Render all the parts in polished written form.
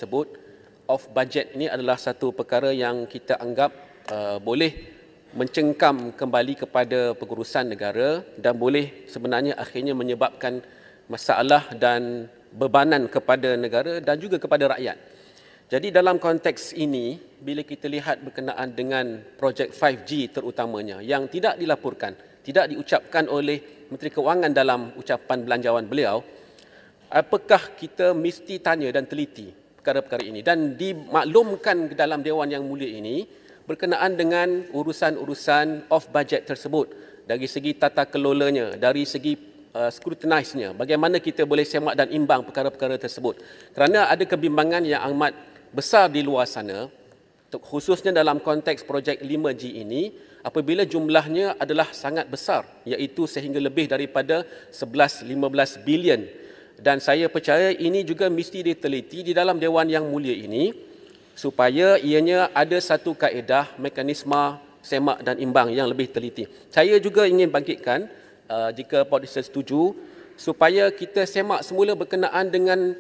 tersebut. Off budget ini adalah satu perkara yang kita anggap boleh mencengkam kembali kepada pengurusan negara dan boleh sebenarnya akhirnya menyebabkan masalah dan bebanan kepada negara dan juga kepada rakyat. Jadi dalam konteks ini, bila kita lihat berkenaan dengan projek 5G terutamanya yang tidak dilaporkan, tidak diucapkan oleh Menteri Kewangan dalam ucapan belanjawan beliau, apakah kita mesti tanya dan teliti perkara-perkara ini dan dimaklumkan ke dalam Dewan Yang Mulia ini berkenaan dengan urusan-urusan off budget tersebut dari segi tata kelolanya, dari segi scrutinize-nya, bagaimana kita boleh semak dan imbang perkara-perkara tersebut. Kerana ada kebimbangan yang amat besar di luar sana, khususnya dalam konteks projek 5G ini, apabila jumlahnya adalah sangat besar, iaitu sehingga lebih daripada 11-15 bilion. Dan saya percaya ini juga mesti diteliti di dalam Dewan Yang Mulia ini supaya ianya ada satu kaedah, mekanisme semak dan imbang yang lebih teliti. Saya juga ingin bangkitkan, jika Pak Direktur setuju, supaya kita semak semula berkenaan dengan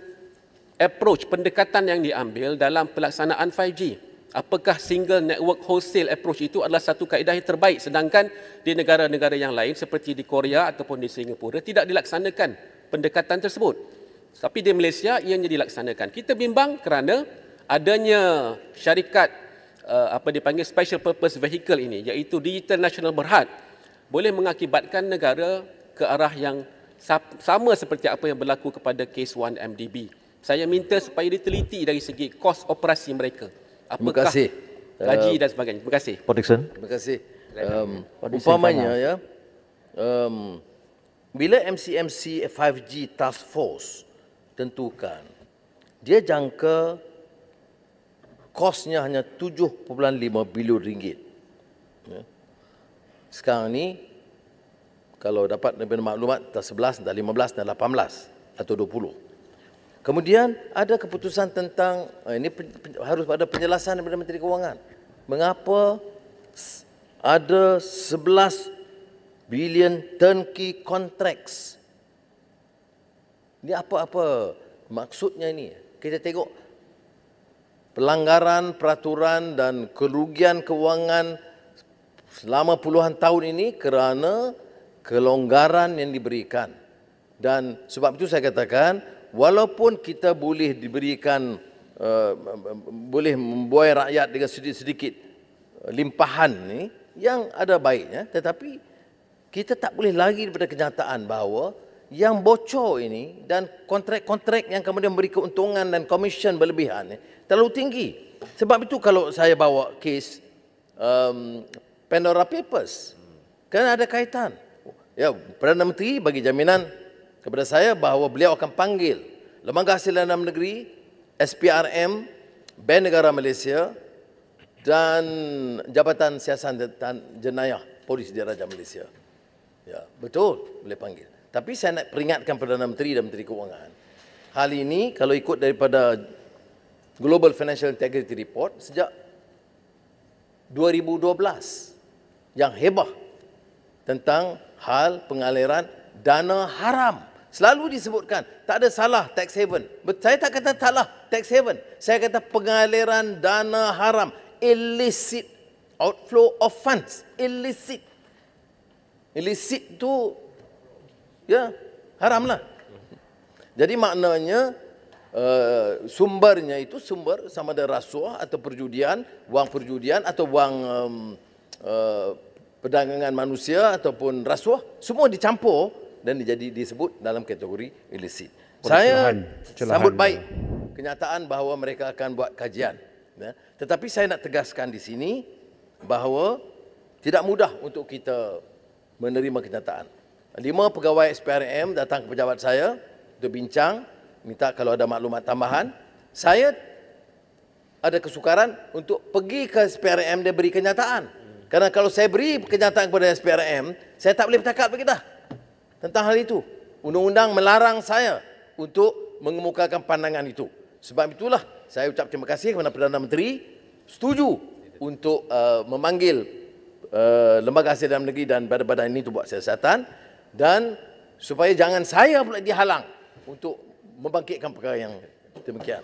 approach, pendekatan yang diambil dalam pelaksanaan 5G. Apakah single network wholesale approach itu adalah satu kaedah yang terbaik, sedangkan di negara-negara yang lain seperti di Korea ataupun di Singapura tidak dilaksanakan pendekatan tersebut. Tapi di Malaysia ianya dilaksanakan. Kita bimbang kerana adanya syarikat dipanggil special purpose vehicle ini, iaitu Digital National Berhad, boleh mengakibatkan negara ke arah yang sama seperti apa yang berlaku kepada kes 1MDB. Saya minta supaya diteliti dari segi kos operasi mereka. Apakah gaji dan sebagainya. Terima kasih. Pak Dixon. Terima kasih. Umpamanya ya, bila MCMC 5G Task Force tentukan, dia jangka kosnya hanya 7.5 bilion ringgit. Ya. Sekarang ni, kalau dapat maklumat, dah 11, dah 15, dah 18 atau 20. Kemudian ada keputusan tentang, ini harus ada penjelasan daripada Menteri Kewangan. Mengapa ada 11 billion turnkey contracts? Ini apa maksudnya ini? Kita tengok pelanggaran peraturan dan kerugian kewangan selama puluhan tahun ini kerana kelonggaran yang diberikan. Dan sebab itu saya katakan, walaupun kita boleh diberikan, boleh membuai rakyat dengan sedikit-sedikit limpahan ni yang ada baiknya, tetapi kita tak boleh lagi daripada kenyataan bahawa yang bocor ini dan kontrak-kontrak yang kemudian memberi keuntungan dan komisen berlebihan terlalu tinggi. Sebab itu kalau saya bawa kes Pandora Papers, kan ada kaitan. Ya, Perdana Menteri bagi jaminan kepada saya bahawa beliau akan panggil Lembaga Hasil Dalam Negeri, SPRM, Bank Negara Malaysia dan Jabatan Siasatan dan Jenayah Polis Diraja Malaysia. Ya, betul boleh panggil. Tapi saya nak peringatkan Perdana Menteri dan Menteri Kewangan. Hal ini kalau ikut daripada Global Financial Integrity Report sejak 2012 yang hebah tentang hal pengaliran dana haram. Selalu disebutkan tak ada salah tax haven. Saya tak kata salah tax haven. Saya kata pengaliran dana haram, illicit outflow of funds, illicit. Illicit tu ya haramlah. Jadi maknanya sumbernya itu sumber sama ada rasuah atau perjudian, wang perjudian atau wang perdagangan manusia ataupun rasuah, semua dicampur dan disebut dalam kategori illicit. Saya sambut baik kenyataan bahawa mereka akan buat kajian. Ya. Tetapi saya nak tegaskan di sini bahawa tidak mudah untuk kita menerima kenyataan. 5 pegawai SPRM datang ke pejabat saya untuk bincang, minta kalau ada maklumat tambahan. Saya ada kesukaran untuk pergi ke SPRM dan beri kenyataan. Kerana kalau saya beri kenyataan kepada SPRM, saya tak boleh bercakap lagi dah tentang hal itu. Undang-undang melarang saya untuk mengemukakan pandangan itu. Sebab itulah saya ucap terima kasih kepada Perdana Menteri setuju untuk memanggil Lembaga Hasil Dalam Negeri dan badan-badan ini untuk buat siasatan, dan supaya jangan saya pula dihalang untuk membangkitkan perkara yang demikian.